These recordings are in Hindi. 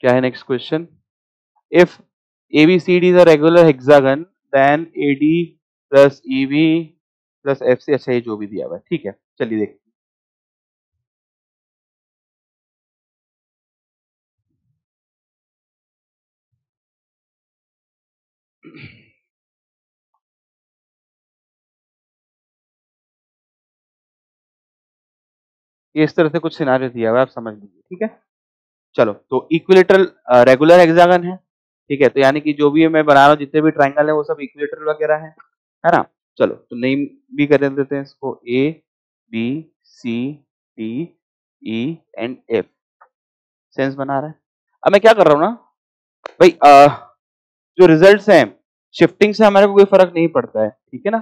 क्या है next question? If ABCD is a regular hexagon then AD plus EB plus FC, अच्छा ये जो भी दिया हुआ है, ठीक है, चलिए देखते हैं। ये इस तरह से कुछ सिनारियो दिया हुआ है, आप समझ लीजिए, ठीक है। चलो, तो इक्विलेटरल रेगुलर हेक्सागन है, ठीक है, तो यानी कि जो भी मैं बना रहा हूँ जितने भी ट्राइंगल है वो सब इक्विलेटरल वगैरह है ना। चलो, तो नेम भी कर देते हैं इसको ABCDE एंड F। सेंस बना रहा है। अब मैं क्या कर रहा हूँ ना भाई, जो रिजल्ट्स हैं शिफ्टिंग से हमारे को कोई फर्क नहीं पड़ता है, ठीक है ना।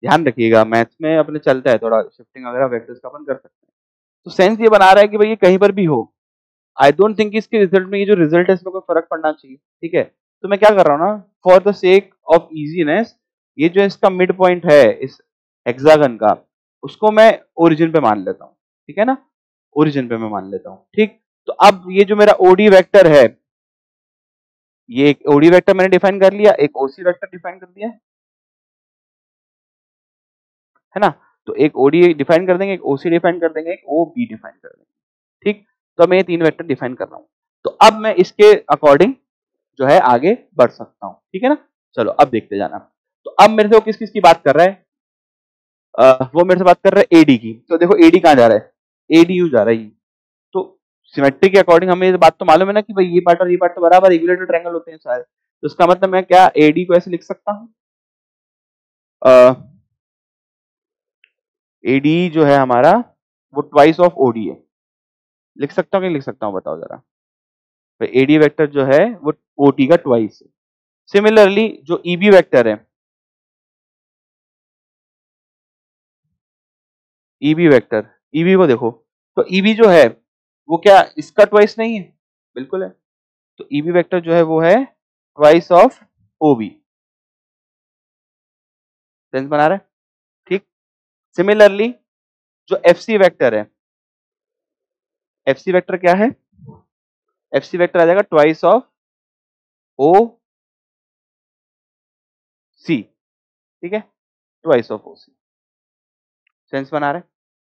ध्यान रखिएगा, मैथ्स में अपने चलता है थोड़ा शिफ्टिंग वगैरह, वेक्टर्स का अपन कर सकते हैं। तो सेंस ये बना रहा है कि भाई ये कहीं पर भी हो, आई डोंट थिंक इसके रिजल्ट में ये जो रिजल्ट है इसमें कोई फर्क पड़ना चाहिए, ठीक है। तो मैं क्या कर रहा हूँ ना, for the sake of easiness, ये जो इसका मिड पॉइंट है इस हेक्सागन का, उसको मैं ओरिजिन पे मान लेता हूँ, ठीक है ना, ओरिजिन पे मैं मान लेता हूँ, ठीक। तो अब ये जो मेरा ओडी वेक्टर है, ये एक ओडी वेक्टर मैंने डिफाइन कर लिया, एक ओसी वेक्टर डिफाइन कर दिया, है ना। तो एक ओडी डिफाइन कर देंगे, एक ओसी डिफाइन कर देंगे, एक ओबी डिफाइन कर देंगे, ठीक। तो मैं ये 3 वेक्टर डिफाइन कर रहा हूँ। तो अब मैं इसके अकॉर्डिंग जो है आगे बढ़ सकता हूँ, ठीक है ना। चलो अब देखते जाना। तो अब मेरे से वो किस किस की बात कर रहा है, वो मेरे से बात कर रहा है एडी की। तो देखो एडी कहाँ जा रहा है, एडीयू जा रहा है। तो सिमेट्री के अकॉर्डिंग हमें ये बात तो मालूम है ना कि भाई ये पार्ट और ये पार्ट तो बराबर इक्विलेटरल ट्रायंगल होते हैं सारे। तो इसका मतलब मैं क्या एडी को ऐसे लिख सकता हूँ, एडी जो है हमारा वो ट्वाइस ऑफ ओडी है। लिख सकता हूँ कि नहीं लिख सकता हूँ, बताओ जरा। तो एडी वेक्टर जो है वो ओटी का ट्वाइस है। सिमिलरली जो ईबी वेक्टर है, ईबी वेक्टर, ईबी को देखो, तो ईबी जो है वो क्या इसका ट्वाइस नहीं है, बिल्कुल है। तो ईबी वेक्टर जो है वो है ट्वाइस ऑफ ओबी। सेंस बना रहा है, ठीक। सिमिलरली जो एफसी वेक्टर है, एफसी वेक्टर क्या है, एफसी वेक्टर आ जाएगा ट्वाइस ऑफ ओ सी, ठीक है, twice of O C. Sense बना रहा है।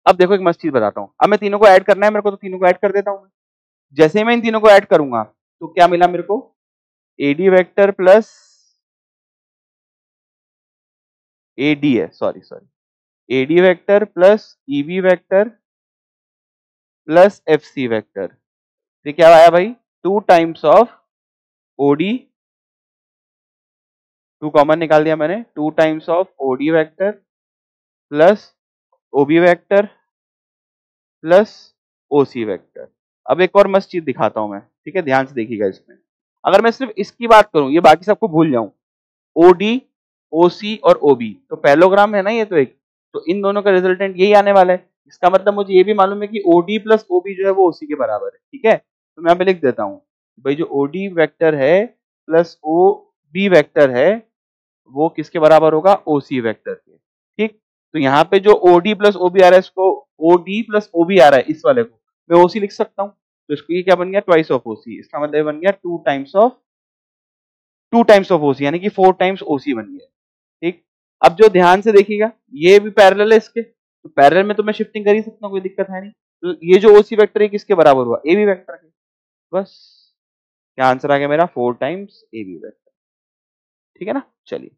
अब देखो एक मस्त चीज बताता हूं, अब मैं तीनों को ऐड करना है मेरे को, तो तीनों को ऐड कर देता हूं। जैसे ही मैं इन तीनों को ऐड करूंगा तो क्या मिला मेरे को, एडी वेक्टर प्लस एडी है, sorry sorry, AD vector plus EB vector plus FC vector. तो क्या आया भाई, 2 टाइम्स ऑफ ओडी, 2 कॉमन निकाल दिया मैंने, 2 times of OD vector plus OB vector plus OC vector. अब एक और मस्त चीज दिखाता हूं मैं, ठीक है, ध्यान से देखिएगा इसमें। अगर मैं सिर्फ इसकी बात करूं, ये बाकी सबको भूल जाऊं, ओडी, ओसी और ओबी, तो पैरेललोग्राम है ना ये, तो एक, तो इन दोनों का रिजल्टेंट यही आने वाला है। इसका मतलब मुझे ये भी मालूम है कि ओडी प्लस ओबी जो है वो ओसी के बराबर है, ठीक है। तो मैं यहाँ पे लिख देता हूँ भाई, जो ओडी वेक्टर है प्लस ओ बी वेक्टर है वो किसके बराबर होगा, ओसी वेक्टर के, ठीक। तो यहाँ पे जो ओडी प्लस ओबी आ रहा है, इसको ओडी प्लस ओबी आ रहा है, इस वाले को मैं ओसी लिख सकता हूँ। तो इसको ये क्या बन गया, ट्वाइस ऑफ ओसी। इसका मतलब बन गया 2 टाइम्स ऑफ ओसी, यानी कि 4 टाइम्स ओसी बन गया, ठीक। अब जो ध्यान से देखिएगा, ये भी पैरेलल है इसके, तो पैरेलल में तो मैं शिफ्टिंग कर ही सकता हूँ, कोई दिक्कत है नहीं। तो ये जो ओसी वेक्टर है किसके बराबर हुआ, ए बी वेक्टर के। बस क्या आंसर आ गया मेरा, 4 टाइम्स ए बी वेक्टर, ठीक है ना। चलिए